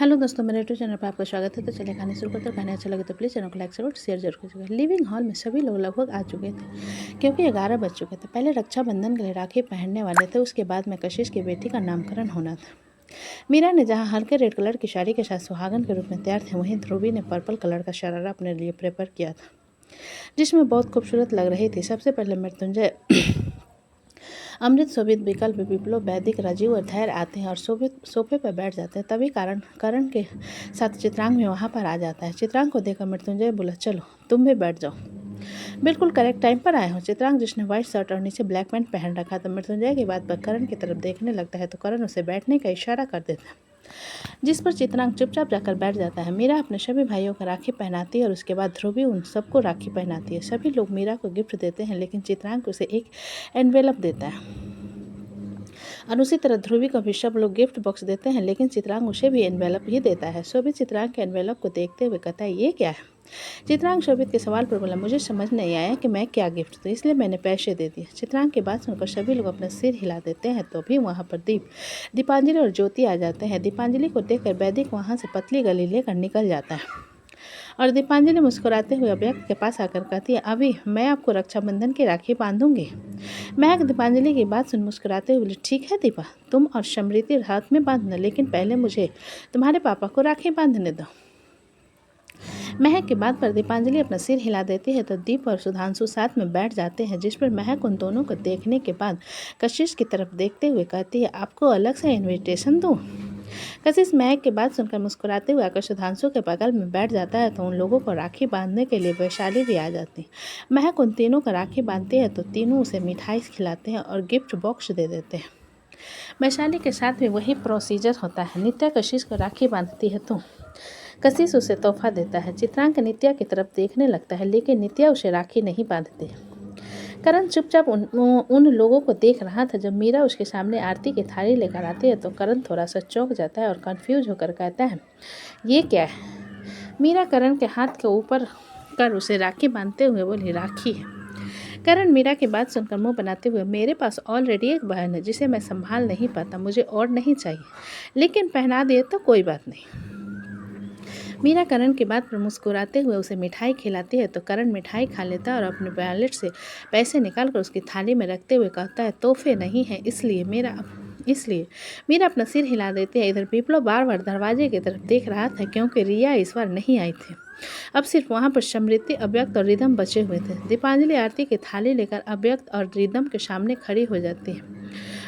Hello दोस्तों, मेरे YouTube channel पर आपका स्वागत है। तो चलिए कहानी शुरू करते हैं। कहानी अच्छा लगे तो प्लीज़ चैनल को लाइक शेयर जरूर कीजिएगा। लिविंग हॉल में सभी लोग लगभग आ चुके थे क्योंकि 11 बज चुके थे। पहले रक्षाबंधन के लिए राखी पहनने वाले थे, उसके बाद में कशिश की बेटी का नामकरण होना था। मीरा ने जहाँ हल्के रेड कलर की साड़ी के साथ सुहागन के रूप में तैयार थे, वहीं ध्रुवी ने पर्पल कलर का शरारा अपने लिए प्रेफर किया था, जिसमें बहुत खूबसूरत लग रही थी। सबसे पहले मृत्युंजय, अमृत, शोभित, विकल्प, विप्लव, वैदिक, राजीव और धैर्य आते हैं और सोफे पर बैठ जाते हैं। तभी करण के साथ चित्रांग भी वहाँ पर आ जाता है। चित्रांग को देखकर मृत्युंजय बोला, चलो तुम भी बैठ जाओ। बिल्कुल करेक्ट टाइम पर आए हो। चित्रांग, जिसने व्हाइट शर्ट और नीचे ब्लैक पैंट पहन रखा था, मृत्युंजय की बात पर करण की तरफ देखने लगता है तो करण उसे बैठने का इशारा कर देता है, जिस पर चित्रांग चुपचाप जाकर बैठ जाता है। मीरा अपने सभी भाइयों को राखी पहनाती है और उसके बाद ध्रुवी उन सबको राखी पहनाती है। सभी लोग मीरा को गिफ्ट देते हैं, लेकिन चित्रांग उसे एक एनवेलप देता है और उसी तरह ध्रुवी को भी सब लोग गिफ्ट बॉक्स देते हैं, लेकिन चित्रांग उसे भी एनवेलप ही देता है। शोभित चित्रांग के एनवेलप को देखते हुए कहता है, ये क्या है? चित्रांग शोभित के सवाल पर बोला, मुझे समझ नहीं आया कि मैं क्या गिफ्ट दूं, इसलिए मैंने पैसे दे दिए। चित्रांग की बात सुनकर सभी लोग अपना सिर हिला देते हैं। तो भी वहाँ पर दीपांजलि और ज्योति आ जाते हैं। दीपांजलि को देखकर वैदिक वहाँ से पतली गली लेकर निकल जाता है और दीपांजलि मुस्कुराते हुए अव्यक्त के पास आकर कहती है, अभी मैं आपको रक्षाबंधन की राखी बांधूंगी। महक दीपांजलि की बात सुन मुस्कुराते हुए बोली, ठीक है दीपा, तुम और समृति हाथ में बांधना, लेकिन पहले मुझे तुम्हारे पापा को राखी बांधने दो। महक की बात पर दीपांजलि अपना सिर हिला देती है तो दीप और सुधांशु साथ में बैठ जाते हैं, जिस पर महक उन दोनों को देखने के बाद कशिश की तरफ देखते हुए कहती है, आपको अलग से इन्विटेशन दूँ? कशिश महक की बात सुनकर मुस्कुराते हुए आकर सुधांशु के बगल में बैठ जाता है तो उन लोगों को राखी बांधने के लिए वैशाली भी आ जाती है। महक उन तीनों को राखी बांधती है तो तीनों उसे मिठाई खिलाते हैं और गिफ्ट बॉक्स दे देते हैं। वैशाली के साथ भी वही प्रोसीजर होता है। नित्या कशिश को राखी बांधती है तो कशिश उसे तोहफा देता है। चित्रांक नित्या की तरफ देखने लगता है, लेकिन नित्या उसे राखी नहीं बांधती। करण चुपचाप उन लोगों को देख रहा था। जब मीरा उसके सामने आरती की थाली लेकर आती है तो करण थोड़ा सा चौंक जाता है और कंफ्यूज होकर कहता है, ये क्या है? मीरा करण के हाथ के ऊपर कर उसे राखी बांधते हुए बोली, राखी है। करण मीरा की बात सुनकर मुंह बनाते हुए, मेरे पास ऑलरेडी एक बहन है जिसे मैं संभाल नहीं पाता, मुझे और नहीं चाहिए, लेकिन पहना दिए तो कोई बात नहीं। मीरा करण की बात पर मुस्कुराते हुए उसे मिठाई खिलाती है तो करण मिठाई खा लेता है और अपने वॉलेट से पैसे निकालकर उसकी थाली में रखते हुए कहता है, तोहफे नहीं है, इसलिए मीरा अपना सिर हिला देती है। इधर विप्लव बार बार दरवाजे की तरफ देख रहा था क्योंकि रिया इस बार नहीं आई थी। अब सिर्फ वहाँ पर समृति, अव्यक्त और रिदम बचे हुए थे। दीपांजलि आरती की थाली लेकर अव्यक्त और रिदम के सामने खड़ी हो जाती है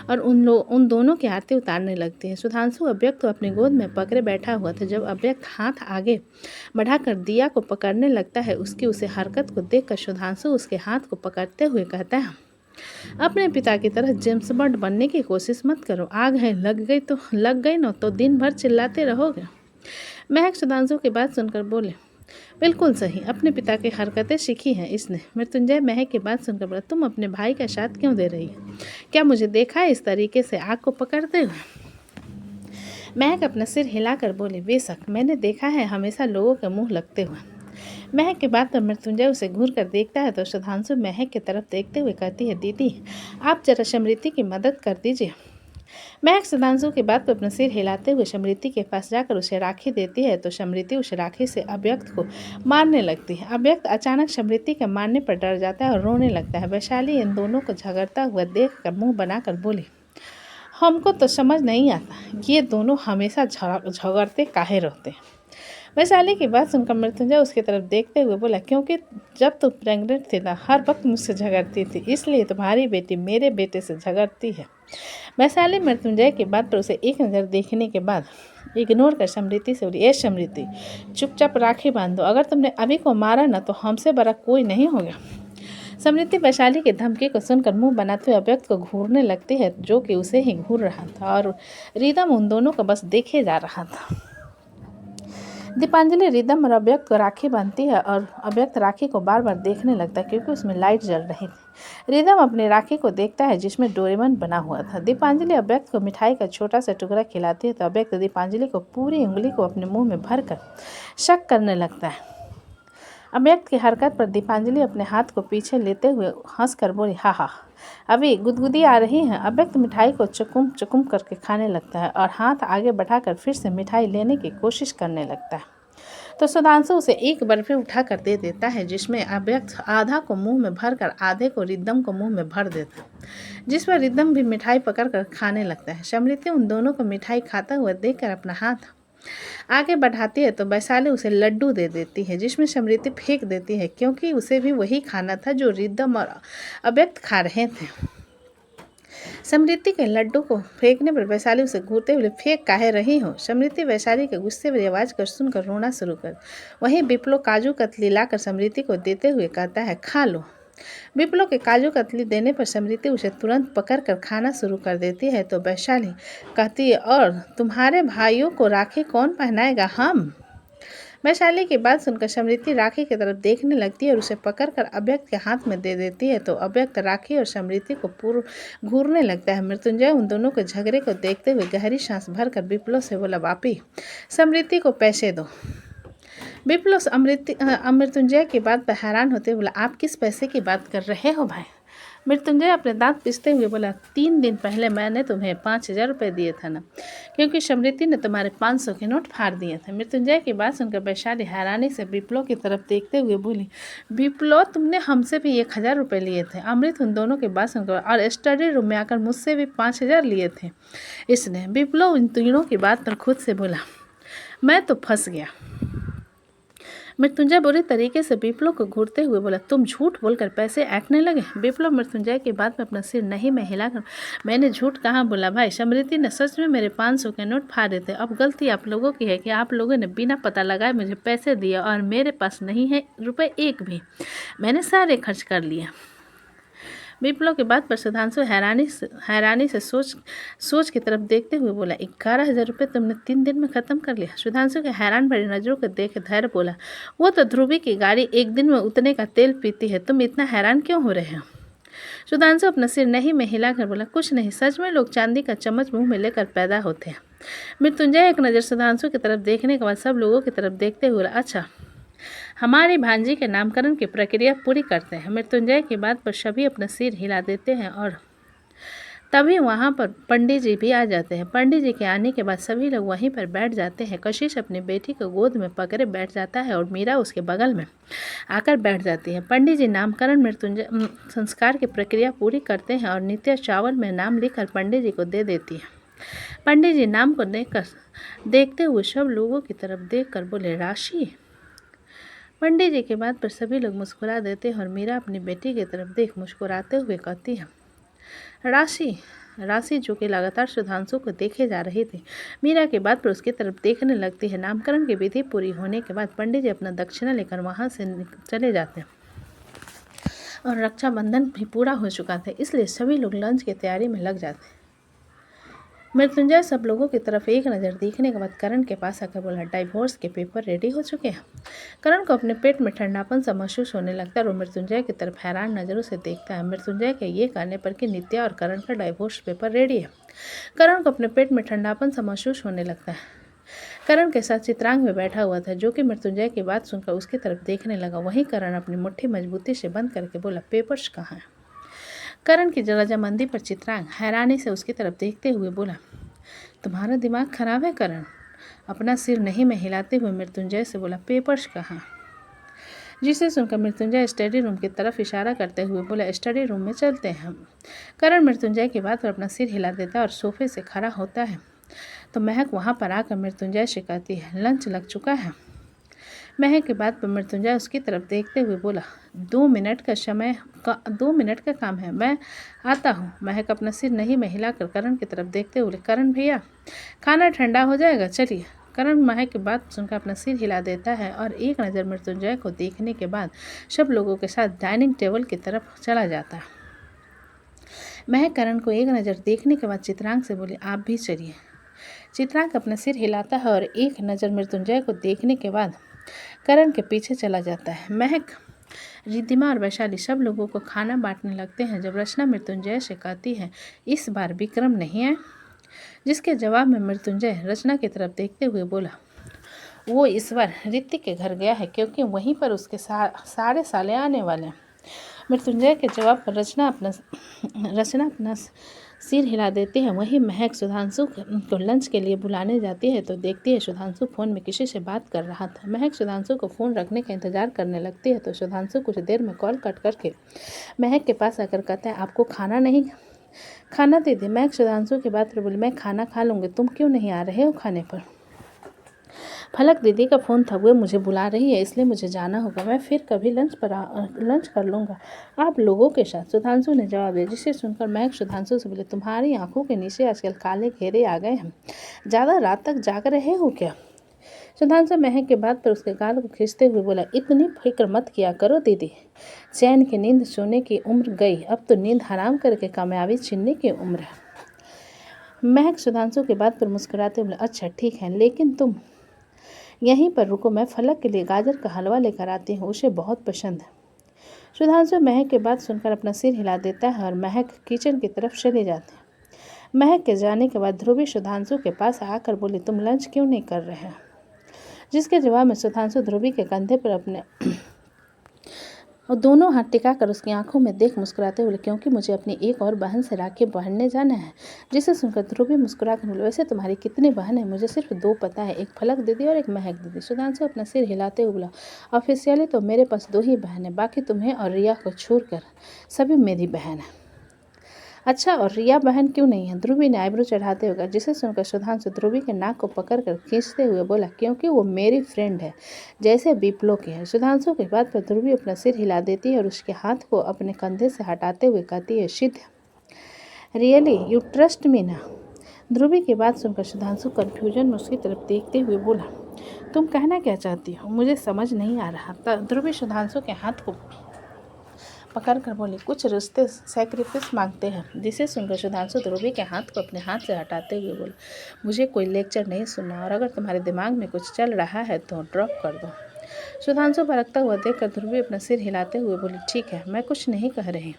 और उन दोनों की आरती उतारने लगती है। सुधांशु अव्यक्त को अपनी गोद में पकड़े बैठा हुआ था। जब अव्यक्त हाथ आगे बढ़ाकर दिया को पकड़ने लगता है, उसकी उसे हरकत को देखकर सुधांशु उसके हाथ को पकड़ते हुए कहता है, अपने पिता की तरह जेम्स बॉन्ड बनने की कोशिश मत करो, आग है लग गई न तो दिन भर चिल्लाते रहोगे। महक सुधांशु की बात सुनकर बोले, बिल्कुल सही, अपने पिता की हरकतें सीखी हैं इसने। मृत्युंजय महक की बात सुनकर बोला, तुम अपने भाई का साथ क्यों दे रही हो? क्या मुझे देखा है इस तरीके से आग को पकड़ते हुए? महक अपना सिर हिलाकर बोली, बेशक मैंने देखा है हमेशा लोगों के मुंह लगते हुए। महक के बाद तो मृत्युंजय उसे घूर कर देखता है तो सुधांशु महक की तरफ देखते हुए कहती है, दीदी आप जरा समृति की मदद कर दीजिए। महक सुधांशु की बात पर अपना सिर हिलाते हुए समृति के पास जाकर उसे राखी देती है तो समृति उस राखी से अव्यक्त को मारने लगती है। अव्यक्त अचानक समृति के मारने पर डर जाता है और रोने लगता है। वैशाली इन दोनों को झगड़ता हुआ देख कर मुँह बनाकर बोली, हमको तो समझ नहीं आता ये दोनों हमेशा झगड़ते काहे रहते हैं। वैशाली की बात सुनकर मृत्युंजय उसकी तरफ देखते हुए बोला, क्योंकि जब तुम प्रेग्नेंट थी ना, हर वक्त मुझसे झगड़ती थी, इसलिए तुम्हारी बेटी मेरे बेटे से झगड़ती है। वैशाली मृत्युंजय की बात पर उसे एक नज़र देखने के बाद इग्नोर कर समृति से बोली, ए समृति, चुपचाप राखी बांध दो, अगर तुमने अभी को मारा ना तो हमसे बड़ा कोई नहीं होगा। समृति वैशाली की धमकी को सुनकर मुंह बनाते हुए अव्यक्त को घूरने लगती है, जो कि उसे ही घूर रहा था, और रिदम उन दोनों को बस देखे जा रहा था। दीपांजलि रिदम और अव्यक्त को राखी बांधती है और अव्यक्त राखी को बार बार देखने लगता है क्योंकि उसमें लाइट जल रही थी। रिदम अपनी राखी को देखता है जिसमें डोरेमन बना हुआ था। दीपांजलि अव्यक्त को मिठाई का छोटा सा टुकड़ा खिलाती है तो अव्यक्त दीपांजलि को पूरी उंगली को अपने मुंह में भरकर शक करने लगता है। अव्यक्त की हरकत पर दीपांजलि अपने हाथ को पीछे लेते हुए हंसकर बोली, हा हा, अभी गुदगुदी आ रही है। अव्यक्त मिठाई को चुकुम चुकुम करके खाने लगता है और हाथ आगे बढ़ाकर फिर से मिठाई लेने की कोशिश करने लगता है। तो सुधांशु उसे एक बर्फी उठा कर दे देता है, जिसमें अव्यक्त आधा को मुंह में भरकर आधे को रिद्धम को मुंह में भर देता है, जिस पर रिद्धम भी मिठाई पकड़कर खाने लगता है। समृति उन दोनों को मिठाई खाता हुआ देखकर अपना हाथ आगे बढ़ाती है तो वैशाली उसे लड्डू दे देती है, जिसमें समृति फेंक देती है, क्योंकि उसे भी वही खाना था जो रिद्धम और अव्यक्त खा रहे थे। समृति के लड्डू को फेंकने पर वैशाली उसे घूरते हुए, फेंक काहे रही हो। समृति वैशाली के गुस्से भरी आवाज कर सुनकर रोना शुरू कर। वहीं विप्लो काजू कतली लाकर समृति को देते हुए कहता है, खा लो। विप्लो के काजू कतली देने पर समृति उसे तुरंत पकड़कर खाना शुरू कर देती है तो वैशाली कहती है, और तुम्हारे भाइयों को राखी कौन पहनाएगा? हम। वैशाली की बात सुनकर समृति राखी की तरफ देखने लगती है और उसे पकड़कर अव्यक्त के हाथ में दे देती है तो अव्यक्त राखी और समृति को पूर्व घूरने लगता है। मृत्युंजय उन दोनों के झगड़े को देखते हुए गहरी सांस भरकर विप्लो से बोला, वापी, समृति को पैसे दो। विप्लो मृत्युंजय की बात पर हैरान होते हुए बोला, आप किस पैसे की बात कर रहे हो भाई? मृत्युंजय अपने दांत पिसते हुए बोला, 3 दिन पहले मैंने तुम्हें 5,000 रुपये दिए थे ना, क्योंकि समृति ने तुम्हारे 500 के नोट फाड़ दिए थे। मृत्युंजय की बात सुनकर वैशाली हैरानी से विप्लो की तरफ देखते हुए बोली, विप्लो, तुमने हमसे भी 1,000 रुपये लिए थे। अमृत उन दोनों की बात सुनकर, और स्टडी रूम में आकर मुझसे भी 5,000 लिए थे इसने। विप्लो इन तीनों की बात पर खुद से बोला, मैं तो फंस गया। मृत्युंजय बुरी तरीके से विप्लो को घूरते हुए बोला, तुम झूठ बोलकर पैसे ऐंठने लगे। विप्लो मृत्युंजय की बात में अपना सिर नहीं में हिलाकर, मैंने झूठ कहाँ बोला भाई, समृति ने सच में मेरे 500 के नोट फाड़े थे। अब गलती आप लोगों की है कि आप लोगों ने बिना पता लगाए मुझे पैसे दिए और मेरे पास नहीं है रुपये एक भी, मैंने सारे खर्च कर लिए। विप्लो की बात पर सुधांशु हैरानी से सोच की तरफ देखते हुए बोला, 11,000 रुपये तुमने 3 दिन में ख़त्म कर लिया। सुधांशु के हैरान भरी नज़रों को देख धैर्य बोला, वो तो ध्रुवी की गाड़ी एक दिन में उतने का तेल पीती है, तुम इतना हैरान क्यों हो रहे हो? सुधांशु अपना सिर नहीं में हिलाकर बोला, कुछ नहीं, सच में लोग चांदी का चम्मच मुंह में लेकर पैदा होते हैं। मृत्युंजय एक नज़र सुधांशु की तरफ देखने के बाद सब लोगों की तरफ देखते हुए, अच्छा, हमारी भांजी के नामकरण की प्रक्रिया पूरी करते हैं। मृत्युंजय की बात पर सभी अपना सिर हिला देते हैं और तभी वहाँ पर पंडित जी भी आ जाते हैं। पंडित जी के आने के बाद सभी लोग वहीं पर बैठ जाते हैं। कशिश अपनी बेटी को गोद में पकड़े बैठ जाता है और मीरा उसके बगल में आकर बैठ जाती है। पंडित जी नामकरण मृत्युंजय संस्कार की प्रक्रिया पूरी करते हैं और नित्या चावल में नाम लिखकर पंडित जी को दे देती है। पंडित जी नाम को देखते हुए सब लोगों की तरफ देखकर बोले, राशि। पंडित जी की बात पर सभी लोग मुस्कुरा देते हैं और मीरा अपनी बेटी की तरफ देख मुस्कुराते हुए कहती है, राशि जो कि लगातार सुधांशु को देखे जा रही थी, मीरा की बात पर उसकी तरफ देखने लगती है। नामकरण की विधि पूरी होने के बाद पंडित जी अपना दक्षिणा लेकर वहाँ से चले जाते हैं और रक्षाबंधन भी पूरा हो चुका था, इसलिए सभी लोग लंच की तैयारी में लग जाते हैं। मृत्युंजय सब लोगों की तरफ एक नज़र देखने के बाद करण के पास आकर बोला, डाइवोर्स के पेपर रेडी हो चुके हैं। करण को अपने पेट में ठंडापन सा महसूस होने लगता है और मृत्युंजय की तरफ हैरान नज़रों से देखता है। मृत्युंजय के ये कहने पर कि नित्या और करण का डाइवोर्स पेपर रेडी है, करण को अपने पेट में ठंडापन सा महसूस होने लगता है। करण के साथ चित्रांग में बैठा हुआ था, जो कि मृत्युंजय की बात सुनकर उसकी तरफ देखने लगा। वहीं करण अपनी मुट्ठी मजबूती से बंद करके बोला, पेपर्स कहाँ हैं? करण की रजामंदी पर चित्रांग हैरानी से उसकी तरफ देखते हुए बोला, तुम्हारा दिमाग खराब है करण? अपना सिर नहीं में हिलाते हुए मृत्युंजय से बोला, पेपर्स कहाँ? जिसे सुनकर मृत्युंजय स्टडी रूम की तरफ इशारा करते हुए बोला, स्टडी रूम में चलते हैं हम। करण मृत्युंजय की बात पर अपना सिर हिला देता है और सोफे से खड़ा होता है तो महक वहाँ पर आकर मृत्युंजय से कहती है, लंच लग चुका है। महक की बात पर मृत्युंजय उसकी तरफ देखते हुए बोला, 2 मिनट का काम है, मैं आता हूँ। महक अपना सिर नहीं में हिलाकर करण की तरफ देखते हुए, करण भैया, खाना ठंडा हो जाएगा, चलिए। करण महक की बात सुनकर अपना सिर हिला देता है और एक नज़र मृत्युंजय को देखने के बाद सब लोगों के साथ डाइनिंग टेबल की तरफ चला जाता है। महक करण को एक नज़र देखने के बाद चित्रांग से बोली, आप भी चलिए। चित्रांग अपना सिर हिलाता है और एक नज़र मृत्युंजय को देखने के बाद करण के पीछे चला जाता है। महक, रिद्धिमा और वैशाली सब लोगों को खाना बांटने लगते हैं। जब रचना मृत्युंजय से कहती है, इस बार विक्रम नहीं है, जिसके जवाब में मृत्युंजय रचना की तरफ देखते हुए बोला, वो ईश्वर ऋतिक के घर गया है क्योंकि वहीं पर उसके सारे साले आने वाले हैं। मृत्युंजय के जवाब पर रचना अपना सिर हिला देती है। वहीं महक सुधांशु को लंच के लिए बुलाने जाती है तो देखती है सुधांशु फ़ोन में किसी से बात कर रहा था। महक सुधांशु को फ़ोन रखने का इंतजार करने लगती है तो सुधांशु कुछ देर में कॉल कट करके महक के पास आकर कहता है, आपको खाना दीदी। महक सुधांशु की बात पर बोली, मैं खाना खा लूँगी, तुम क्यों नहीं आ रहे हो खाने पर? फलक दीदी का फ़ोन था, वो मुझे बुला रही है इसलिए मुझे जाना होगा, मैं फिर कभी लंच कर लूँगा आप लोगों के साथ, सुधांशु ने जवाब दिया। जिसे सुनकर महक सुधांशु से बोले, तुम्हारी आंखों के नीचे आजकल काले घेरे आ गए हैं, ज़्यादा रात तक जाग रहे हो क्या? सुधांशु महक के बात पर उसके गाल को खींचते हुए बोला, इतनी फिक्र मत किया करो दीदी, चैन की नींद सोने की उम्र गई, अब तो नींद हराम करके कामयाबी छीनने की उम्र है। महक सुधांशु की बात पर मुस्कुराते हुए, अच्छा ठीक है, लेकिन तुम यहीं पर रुको, मैं फलक के लिए गाजर का हलवा लेकर आती हूँ, उसे बहुत पसंद है। सुधांशु महक की बात सुनकर अपना सिर हिला देता है और महक किचन की तरफ चले जाते हैं। महक के जाने के बाद ध्रुवी सुधांशु के पास आकर बोली, तुम लंच क्यों नहीं कर रहे हो? जिसके जवाब में सुधांशु ध्रुवी के कंधे पर अपने और दोनों हाथ टिकाकर उसकी आंखों में देख मुस्कुराते हुए, क्योंकि मुझे अपनी एक और बहन से राखी बांधने जाना है। जिसे सुनकर ध्रुवी मुस्कुराकर बोले, वैसे तुम्हारी कितनी बहन है? मुझे सिर्फ 2 पता है, एक फलक दीदी और एक महक दीदी। सुधांशु अपना सिर हिलाते हुए बोला, ऑफिशियली तो मेरे पास 2 ही बहन है, बाकी तुम्हें और रिया को छोड़कर सभी मेरी बहन है। अच्छा, और रिया बहन क्यों नहीं है? ध्रुवी ने आईब्रो चढ़ाते हुए कहा। जिसे सुनकर सुधांशु ध्रुवी के नाक को पकड़कर खींचते हुए बोला, क्योंकि वो मेरी फ्रेंड है, जैसे विप्लो की है। सुधांशु की बात पर ध्रुवी अपना सिर हिला देती है और उसके हाथ को अपने कंधे से हटाते हुए कहती है, सिद्ध, रियली यू ट्रस्ट मी ना? ध्रुवी की बात सुनकर सुधांशु कन्फ्यूजन में उसकी तरफ देखते हुए बोला, तुम कहना क्या चाहती हो? मुझे समझ नहीं आ रहा। ध्रुवी सुधांशु के हाथ को पकड़ कर बोली, कुछ रिश्ते सैक्रिफाइस मांगते हैं। जिसे सुनकर सुधांशु ध्रुवी के हाथ को अपने हाथ से हटाते हुए बोला, मुझे कोई लेक्चर नहीं सुनना, और अगर तुम्हारे दिमाग में कुछ चल रहा है तो ड्रॉप कर दो। सुधांशु भड़कता हुआ देखकर ध्रुवी अपना सिर हिलाते हुए बोली, ठीक है, मैं कुछ नहीं कह रही।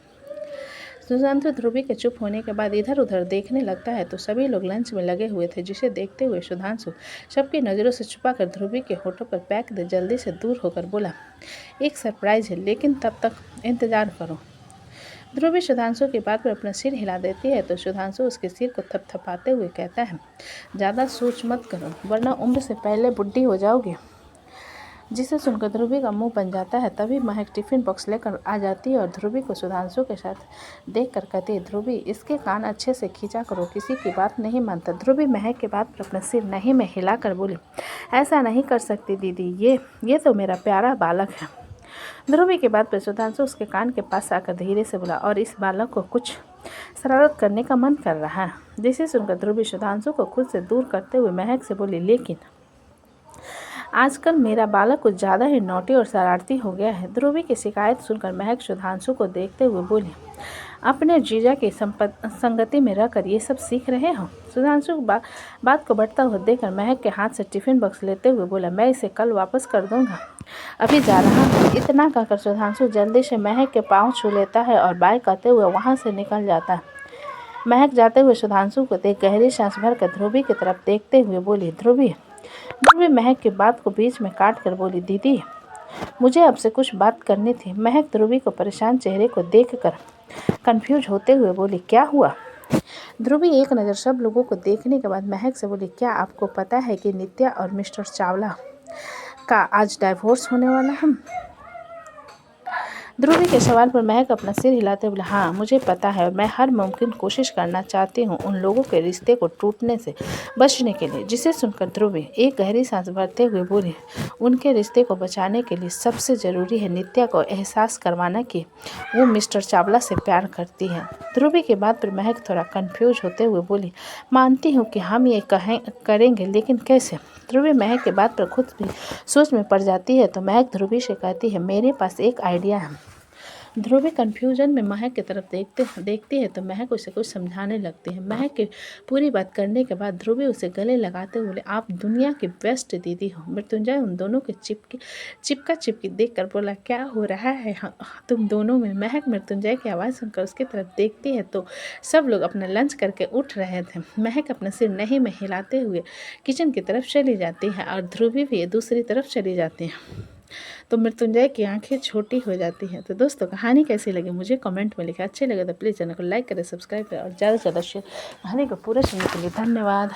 सुधांशु ध्रुवी के चुप होने के बाद इधर उधर देखने लगता है तो सभी लोग लंच में लगे हुए थे। जिसे देखते हुए सुधांशु सबकी नज़रों से छुपाकर ध्रुवी के होठों पर पैक दे जल्दी से दूर होकर बोला, एक सरप्राइज है, लेकिन तब तक इंतज़ार करो। ध्रुवी सुधांशु की बात पर अपना सिर हिला देती है तो सुधांशु उसके सिर को थपथपाते हुए कहता है, ज़्यादा सोच मत करो वरना उम्र से पहले बुढ़ी हो जाओगे। जिसे सुनकर ध्रुवी का मुंह बन जाता है। तभी महक टिफिन बॉक्स लेकर आ जाती है और ध्रुवी को सुधांशु के साथ देखकर कहती है, ध्रुवी इसके कान अच्छे से खींचा करो, किसी की बात नहीं मानता। ध्रुवी महक के बात पर अपना सिर नहीं में हिलाकर बोली, ऐसा नहीं कर सकती दीदी, ये तो मेरा प्यारा बालक है। ध्रुवी की बात पर सुधांशु उसके कान के पास आकर धीरे से बोला, और इस बालक को कुछ शरारत करने का मन कर रहा है। जिसे सुनकर ध्रुवी सुधांशु को खुद से दूर करते हुए महक से बोली, लेकिन आजकल मेरा बालक कुछ ज़्यादा ही नौटी और शरारती हो गया है। ध्रुवी की शिकायत सुनकर महक सुधांशु को देखते हुए बोली, अपने जीजा की संगति में रहकर ये सब सीख रहे हो? सुधांशु बात को बढ़ता हुआ देखकर महक के हाथ से टिफ़िन बॉक्स लेते हुए बोला, मैं इसे कल वापस कर दूंगा, अभी जा रहा हूँ। इतना कहकर सुधांशु जल्दी से महक के पाँव छू लेता है और बाय कहते हुए वहाँ से निकल जाता है। महक जाते हुए सुधांशु को देख गहरी सांस भरकर ध्रुवी की तरफ देखते हुए बोली, ध्रुवी महक की बात को बीच में काट कर बोली, दीदी मुझे आपसे कुछ बात करनी थी। महक ध्रुवी को परेशान चेहरे को देखकर कंफ्यूज होते हुए बोली, क्या हुआ? ध्रुवी एक नज़र सब लोगों को देखने के बाद महक से बोली, क्या आपको पता है कि नित्या और मिस्टर चावला का आज डाइवोर्स होने वाला है? ध्रुवी के सवाल पर महक अपना सिर हिलाते बोले, हाँ मुझे पता है और मैं हर मुमकिन कोशिश करना चाहती हूँ उन लोगों के रिश्ते को टूटने से बचने के लिए। जिसे सुनकर ध्रुवी एक गहरी सांस भरते हुए बोली, उनके रिश्ते को बचाने के लिए सबसे ज़रूरी है नित्या को एहसास करवाना कि वो मिस्टर चावला से प्यार करती है। ध्रुवी की बात पर महक थोड़ा कन्फ्यूज होते हुए बोली, मानती हूँ कि हम ये करेंगे, लेकिन कैसे? ध्रुवी महक के बात पर खुद भी सोच में पड़ जाती है तो महक ध्रुवी से कहती है, मेरे पास एक आइडिया है, ध्रुवी कन्फ्यूजन में महक की तरफ देखती है तो महक उसे कुछ समझाने लगती है। महक की पूरी बात करने के बाद ध्रुवी उसे गले लगाते हुए बोले, आप दुनिया की बेस्ट दीदी हो। मृत्युंजय उन दोनों के चिपका चिपकी देख कर बोला, क्या हो रहा है तुम दोनों में। महक मृत्युंजय की आवाज़ सुनकर उसकी तरफ देखती है तो सब लोग अपना लंच करके उठ रहे थे। महक अपना सिर नहीं में हिलाते हुए किचन की तरफ चली जाती है और ध्रुवी भी दूसरी तरफ चली जाती है। तो मृत्युंजय की आंखें छोटी हो जाती हैं। तो दोस्तों कहानी कैसी लगी मुझे कमेंट में लिखें। अच्छे लगे तो प्लीज़ चैनल को लाइक करें, सब्सक्राइब करें और ज़्यादा से ज़्यादा शेयर। कहानी को पूरा सुनने के लिए धन्यवाद।